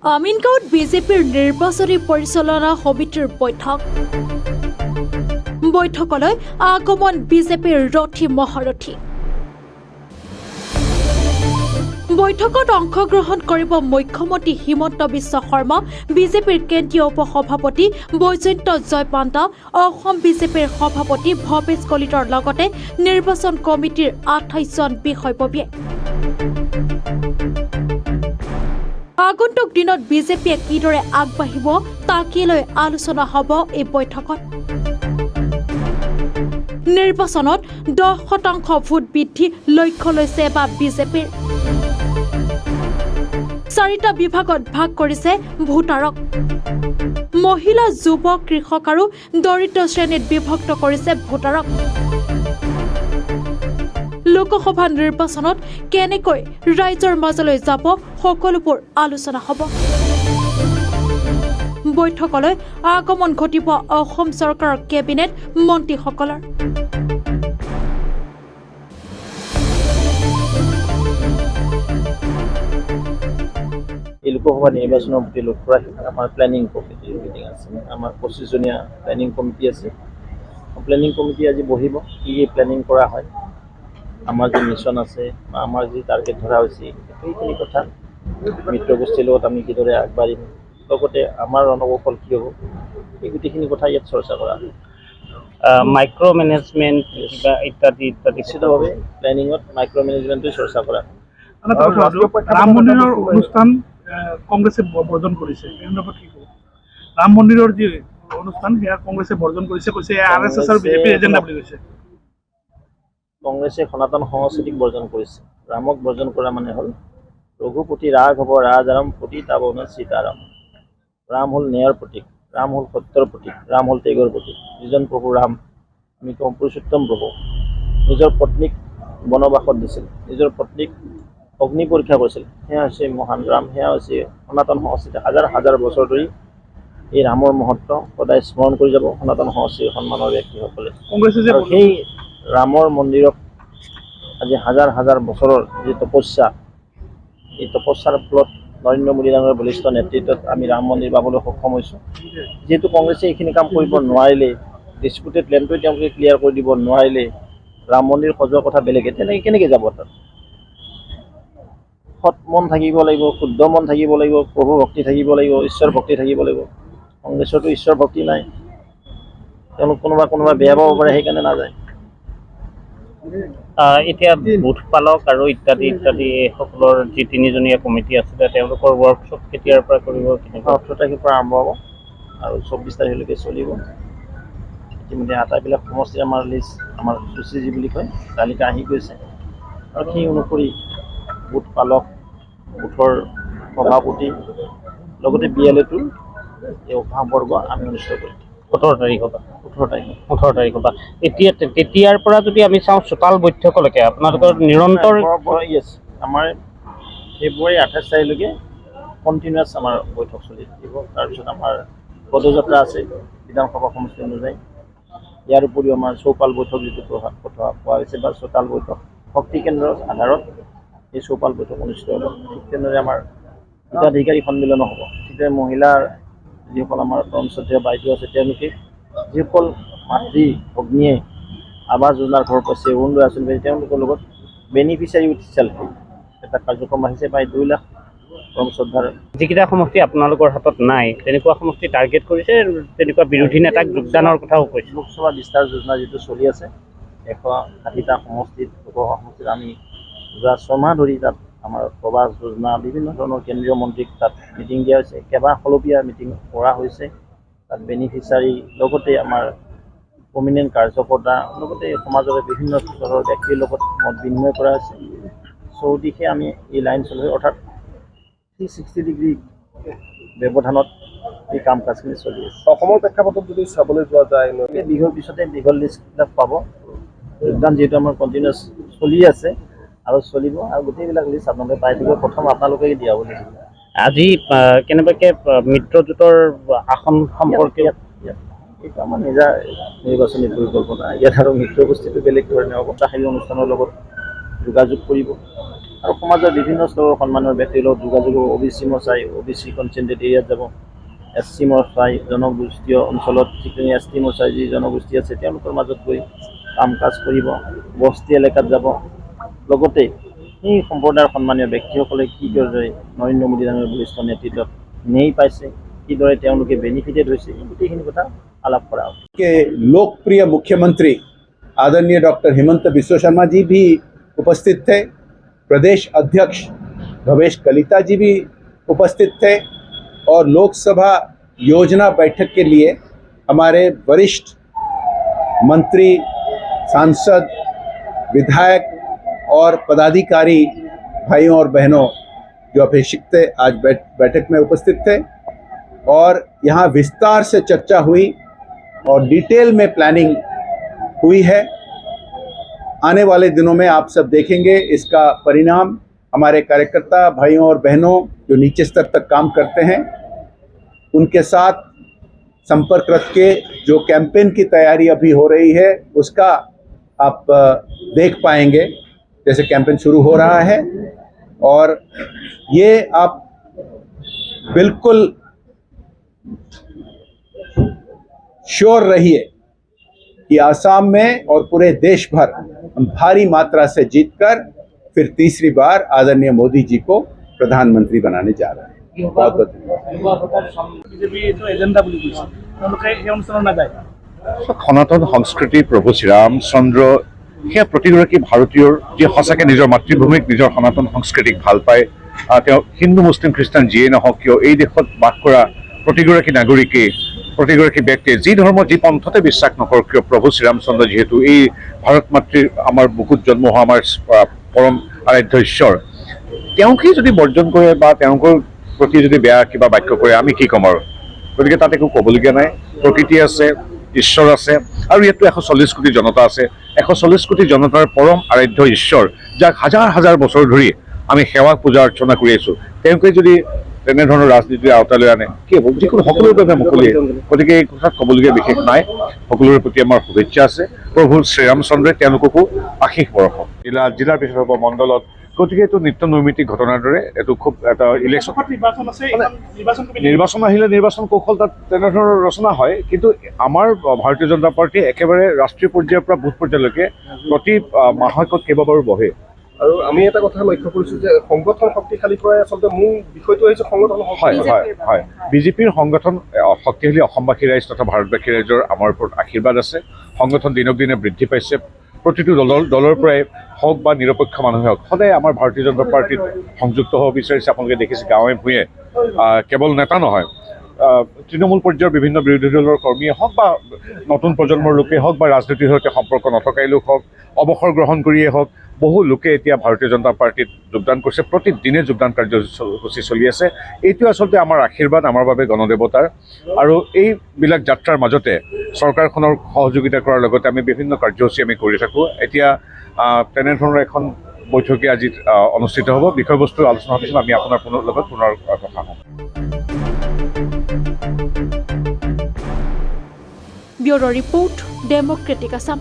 আমিনগাঁৱত বিজেপিৰ নিৰ্বাচনী পৰিচালনা সমিতিৰ বৈঠকলৈ আগমন বিজেপিৰ ৰথী মহাৰথী। বৈঠকত অংশগ্ৰহণ কৰিব মুখ্যমন্ত্ৰী হিমন্ত বিশ্ব শৰ্মা, বিজেপিৰ কেন্দ্ৰীয় উপসভাপতি বৈজয়ন্ত জয় পাণ্ডা, অসম বিজেপিৰ সভাপতি ভৱেশ কলিতাৰ লগতে নিৰ্বাচন কমিটিৰ 28 জন বিষয়ববীয়ে। আগন্তুক দিনত বিজেপিয়ে কিদৰে আগবাঢ়িব তাকে লৈ আলোচনা হ'ব এই বৈঠকত। নিৰ্বাচনত 10% ভোট বৃদ্ধি লক্ষ্য লৈছে বা বিজেপিৰ 4টা বিভাগত ভাগ কৰিছে ভোটাৰক। মহিলা, যুৱ, কৃষক আৰু দৰিদ্ৰ শ্ৰেণীত বিভক্ত কৰিছে ভোটাৰক। লোকসভা নিৰ্বাচনত কেনেকৈ ৰাইজৰ মাজলৈ যাব সকলোবোৰ আলোচনা হ'ব। বৈঠকলৈ আগমন ঘটিব অসম চৰকাৰৰ কেবিনেট মন্ত্ৰীসকলৰ। এই লোকসভা নিৰ্বাচনৰ প্ৰতি লক্ষ্য ৰাখি আমাৰ প্লেনিং কমিটিৰ মিটিং আছে। আমাৰ 25 জনীয়া প্লেনিং কমিটি আছে। প্লেনিং কমিটি আজি বহিব, কি প্লেনিং কৰা হয়, আমাৰ যি মিছন আছে বা আমাৰ যি টাৰ্গেট ধৰা হৈছে সেইখিনি কথা মিত্ৰগোষ্ঠীৰ লগত আমি কিদৰে আগবাঢ়িম, লগতে আমাৰ ৰণকৌশল কি হ'ব, এই গোটেইখিনি কথা ইয়াত চৰ্চা কৰা হয়। মাইক্ৰ' মেনেজমেণ্ট বা ইত্যাদি নিশ্চিতভাৱে প্লেনিঙত মাইক্ৰ' মেনেজমেণ্টটো চৰ্চা কৰা হয়। ৰাম মন্দিৰৰ অনুষ্ঠান কংগ্ৰেছে বৰ্জন কৰিছে। ৰাম মন্দিৰৰ যি অনুষ্ঠান সেয়া কংগ্ৰেছে বৰ্জন কৰিছে, কৈছে RSS আৰু বিজেপিৰ এজেণ্ডা বুলি কৈছে। কংগ্ৰেছে সনাতন সংস্কৃতিক বৰ্জন কৰিছে। ৰামক বৰ্জন কৰা মানে হ'ল ৰঘুপতি ৰাগ হ'ব ৰাজাৰাম পতি তাবন সীতাৰাম। ৰাম হ'ল ন্যায়ৰ প্ৰতীক, ৰাম হ'ল সত্যৰ প্ৰতীক, ৰাম হ'ল ত্যাগৰ প্ৰতীক। যিজন প্ৰভু ৰাম, আমি কওঁ পুৰুষোত্তম প্ৰভু, নিজৰ পত্নীক বনবাসত দিছিল, নিজৰ পত্নীক অগ্নি পৰীক্ষা কৰিছিল। সেয়া হৈছে মহান ৰাম, সেয়া হৈছে সনাতন সংস্কৃতি। হাজাৰ হাজাৰ বছৰ ধৰি এই ৰামৰ মহত্ব সদায় স্মৰণ কৰি যাব সনাতন সংস্কৃতিৰ সন্মানৰ ব্যক্তিসকলে। আৰু সেই ৰামৰ মন্দিৰক আজি হাজাৰ হাজাৰ বছৰৰ যি তপস্যা, এই তপস্যাৰ ফলত নৰেন্দ্ৰ মোদী ডাঙৰীয়াৰ বলিষ্ঠ নেতৃত্বত আমি ৰাম মন্দিৰ পাবলৈ সক্ষম হৈছোঁ। যিহেতু কংগ্ৰেছে এইখিনি কাম কৰিব নোৱাৰিলে, ডিছপুটেড লেণ্ডটোৱে তেওঁলোকে ক্লিয়াৰ কৰি দিব নোৱাৰিলে, ৰাম মন্দিৰ সজোৱাৰ কথা বেলেগে, তেনেকৈ কেনেকৈ যাব তাত? সৎ মন থাকিব লাগিব, শুদ্ধ মন থাকিব লাগিব, প্ৰভু ভক্তি থাকিব লাগিব, ঈশ্বৰ ভক্তি থাকিব লাগিব। কংগ্ৰেছৰতো ঈশ্বৰ ভক্তি নাই, তেওঁলোক কোনোবা বেয়া পাব পাৰে, সেইকাৰণে নাযায়। এতিয়া বুথ পালক আৰু ইত্যাদি সকলৰ যি 3জনীয়া কমিটি আছিলে তেওঁলোকৰ ৱৰ্কশ্বপ কেতিয়াৰ পৰা কৰিব? 18 তাৰিখৰ পৰা আৰম্ভ হ'ব আৰু 24 তাৰিখলৈকে চলিব। ইতিমধ্যে আটাইবিলাক সমষ্টিৰ আমাৰ লিষ্ট, আমাৰ সূচী যি বুলি কয়, তালিকা আহি গৈছে আৰু সেই অনুসৰি বুথ পালক, বুথৰ সভাপতি লগতে BLA-টোৰ এই অভাৱবৰ্গ আমি অনুষ্ঠিত কৰিম 17 তাৰিখৰ পৰা। 18 তাৰিখৰ পৰা। এতিয়া তেতিয়াৰ পৰা যদি আমি চাওঁ চোতাল বৈঠকলৈকে আপোনালোকৰ নিৰন্তৰ আমাৰ ফেব্ৰুৱাৰী 28 তাৰিখলৈকে কণ্টিনিউৱাছ আমাৰ বৈঠক চলি থাকিব। তাৰপিছত আমাৰ পদযাত্ৰা আছে বিধানসভা সমষ্টি অনুযায়ী। ইয়াৰ উপৰিও আমাৰ চৌপাল বৈঠক যিটো কথা কোৱা হৈছে বা চোতাল বৈঠক শক্তি কেন্দ্ৰৰ আধাৰত এই চৌপাল বৈঠক অনুষ্ঠিত হ'ব। ঠিক তেনেদৰে আমাৰ হিতাধিকাৰী সন্মিলনো হ'ব। ঠিক মহিলাৰ যিসকল আমাৰ পৰমশ্ৰদ্ধেয় বাইদেউ আছে, তেওঁলোকে যিসকল মাতৃ ভগ্নীয়ে আৱাস যোজনাৰ ঘৰ পাইছে, অৰুণোদয় আঁচনি পাইছে, তেওঁলোকৰ লগত বেনিফিচিয়াৰী উইথ চেল্ফি এটা কাৰ্যক্ৰম আহিছে। প্ৰায় 2 লাখ পৰমশ্ৰদ্ধাৰ যিকেইটা সমষ্টি আপোনালোকৰ হাতত নাই, তেনেকুৱা সমষ্টি টাৰ্গেট কৰিছে, তেনেকুৱা বিৰোধী নেতাক যোগদানৰ কথাও কৈছে। লোকসভা বিস্তাৰ যোজনা যিটো চলি আছে, 160টা সমষ্টিত, লোকসভা সমষ্টিত আমি যোৱা 6 মাহ ধৰি তাত আমাৰ প্ৰবাস যোজনা বিভিন্ন ধৰণৰ কেন্দ্ৰীয় মন্ত্ৰীক তাত মিটিং দিয়া হৈছে, কেইবাখলপীয়া মিটিং কৰা হৈছে। তাত বেনিফিচিয়াৰী লগতে আমাৰ প্ৰমিনেণ্ট কাৰ্যকৰ্তা লগতে সমাজৰ বিভিন্ন স্তৰৰ ব্যক্তিৰ লগত মত বিনিময় কৰা হৈছে। চৌদিশে আমি এই লাইন চলি, অৰ্থাৎ 360 ডিগ্ৰী ব্যৱধানত এই কাম কাজখিনি চলি আছে। অসমৰ প্ৰেক্ষাপটত যদি চাবলৈ যোৱা যায়, বিহুৰ পিছতে দীঘল লিষ্টবিলাক পাব। যোগদান যিহেতু আমাৰ কণ্টিনিউৱাছ চলি আছে আৰু চলিব, আৰু গোটেইবিলাক লিষ্ট আপোনালোকে পাই থাকিব। প্ৰথম আপোনালোকে দিয়া বুলি আজি কেনেবাকৈ মিত্ৰজোঁটৰ আসন সম্পৰ্কে এইটো আমাৰ নিজা নিৰ্বাচনী পৰিকল্পনা। ইয়াত আৰু মিত্ৰগোষ্ঠীটো বেলেগ ধৰণে হ'ব। অনুষ্ঠানৰ লগত যোগাযোগ কৰিব। আৰু সমাজৰ বিভিন্ন স্তৰৰ সন্মানৰ ব্যক্তিৰ লগত যোগাযোগ হ'ব। OBC মৰ্চাই OBC কনচেন্ট্ৰেট এৰিয়াত যাব, SC মৰ্চাই জনগোষ্ঠীয় অঞ্চলত, ঠিক তেনে ST মৰ্চাই যি জনগোষ্ঠী আছে তেওঁলোকৰ মাজত গৈ কাম কাজ কৰিব, বস্তি এলেকাত যাব। লগতে এই সম্প্ৰদায়ৰ সন্মানীয় ব্যক্তিসকলে কিদৰে নৰেন্দ্ৰ মোদী ডাঙৰীয়াৰ বলিষ্ঠ নেতৃত্বত ন্যায় পাইছে, কিদৰে তেওঁলোকে বেনিফিটেড হৈছে, গোটেইখিনি কথা আলাপ কৰা হ'ব। के लोकप्रिय मुख्यमंत्री आदरणीय डॉक्टर हेमंत बिस्व शर्मा जी भी उपस्थित थे। प्रदेश अध्यक्ष भवेश कलिता जी भी उपस्थित थे और लोकसभा योजना बैठक के लिए हमारे वरिष्ठ मंत्री, सांसद, विधायक और पदाधिकारी भाइयों और बहनों जो अपेक्षित थे आज बैठक में उपस्थित थे और यहाँ विस्तार से चर्चा हुई और डिटेल में प्लानिंग हुई है। आने वाले दिनों में आप सब देखेंगे इसका परिणाम। हमारे कार्यकर्ता भाइयों और बहनों जो नीचे स्तर तक काम करते हैं उनके साथ संपर्क रख के जो कैंपेन की तैयारी अभी हो रही है उसका आप देख पाएंगे। जैसे कैंपेन शुरू हो रहा है और ये आप बिल्कुल श्योर रहिए कि आसाम में और पूरे देश भर हम भारी मात्रा से जीतकर फिर तीसरी बार आदरणीय मोदी जी को प्रधानमंत्री बनाने जा रहे हैं। बहुत बहुत বিজেপি এইটো এজেণ্ডা বুলি কৈছে, তেওঁলোকে সেই অনুষ্ঠানত নাযায়। সনাতন সংস্কৃতি প্ৰভু শ্ৰীৰামচন্দ্ৰ সেয়া প্ৰতিগৰাকী ভাৰতীয়ৰ যি সঁচাকৈ নিজৰ মাতৃভূমিক নিজৰ সনাতন সংস্কৃতিক ভাল পায়, তেওঁ হিন্দু মুছলিম খ্ৰীষ্টান যিয়েই নহওক কিয় এই দেশত বাস কৰা প্ৰতিগৰাকী নাগৰিকে প্ৰতিগৰাকী ব্যক্তিয়ে যি ধৰ্ম যি পন্থতে বিশ্বাস নকৰক কিয় প্ৰভু শ্ৰীৰামচন্দ্ৰ যিহেতু এই ভাৰত মাতৃৰ আমাৰ বুকুত জন্ম হোৱা আমাৰ পৰম আৰাধ্য ঈশ্বৰ, তেওঁকেই যদি বৰ্জন কৰে বা তেওঁলোকৰ প্ৰতি যদি বেয়া কিবা বাক্য কৰে আমি কি ক'ম আৰু। গতিকে তাত একো ক'বলগীয়া নাই। প্ৰকৃতি আছে, ঈশ্বৰ আছে আৰু ইয়াতো 140 কোটি জনতা আছে। 140 কোটি জনতাৰ পৰম আৰাধ্য ঈশ্বৰ যাক হাজাৰ হাজাৰ বছৰ ধৰি আমি সেৱা পূজা অৰ্চনা কৰি আছোঁ, তেওঁকে যদি তেনেধৰণৰ ৰাজনীতিৰ আওতালৈ আনে কি হ'ব? যিকোনো সকলোৰে বাবে মুকলি। গতিকে এই কথাত ক'বলগীয়া বিশেষ নাই। সকলোৰে প্ৰতি আমাৰ শুভেচ্ছা আছে। প্ৰভু শ্ৰীৰামচন্দ্ৰই তেওঁলোককো আশীষ বৰষক। জিলাৰ পিছত হ'ব মণ্ডলত। গতিকে এইটো নিত্য নৈমিত্তিক ঘটনাৰ দৰে এইটো খুব এটা ইলেকশ্যন নিৰ্বাচন আহিলে নিৰ্বাচন কৌশল তাত তেনেধৰণৰ ৰচনা হয়। কিন্তু আমাৰ ভাৰতীয় জনতা পাৰ্টী একেবাৰে ৰাষ্ট্ৰীয় পৰ্যায়ৰ পৰা বুথ পৰ্যায়লৈকে প্ৰতি মাহেকত কেইবাবাৰো বহে। আৰু আমি এটা কথা লক্ষ্য কৰিছোঁ যে সংগঠন শক্তিশালী কৰাই আচলতে মূল বিষয়টো হৈছে সংগঠন। হয় বিজেপিৰ সংগঠন শক্তিশালী অসমবাসী ৰাইজ তথা ভাৰতবাসী ৰাইজৰ আমাৰ ওপৰত আশীৰ্বাদ আছে। সংগঠন দিনক দিনে বৃদ্ধি পাইছে। প্ৰতিটো দলৰ পৰাই হওক বা নিৰপেক্ষ মানুহে হওক সদায় আমাৰ ভাৰতীয় জনতা পাৰ্টীত সংযুক্ত হ'ব বিচাৰিছে। আপোনালোকে দেখিছে গাঁৱে ভূঞে কেৱল নেতা নহয়, তৃণমূল পৰ্যায়ৰ বিভিন্ন বিৰোধী দলৰ কৰ্মীয়ে হওক বা নতুন প্ৰজন্মৰ লোকেই হওক বা ৰাজনীতিৰ সৈতে সম্পৰ্ক নথকাই লোক হওক, অৱসৰ গ্ৰহণ কৰিয়েই হওক, বহু লোকে এতিয়া ভাৰতীয় জনতা পাৰ্টীত যোগদান কৰিছে। প্ৰতিদিনে যোগদান কাৰ্যসূচী চলি আছে। এইটো আচলতে আমাৰ আশীৰ্বাদ, আমাৰ বাবে গণদেৱতাৰ। আৰু এইবিলাক যাত্ৰাৰ মাজতে চৰকাৰখনৰ সহযোগিতা কৰাৰ লগতে আমি বিভিন্ন কাৰ্যসূচী আমি কৰি থাকোঁ। এতিয়া তেনেধৰণৰ এখন বৈঠকে আজি অনুষ্ঠিত হ'ব। বিষয়বস্তু আলোচনা হোৱাৰ পিছত আমি আপোনাৰ লগত পুনৰ কথা হ'ম। Bureau' report, Democratic Assam.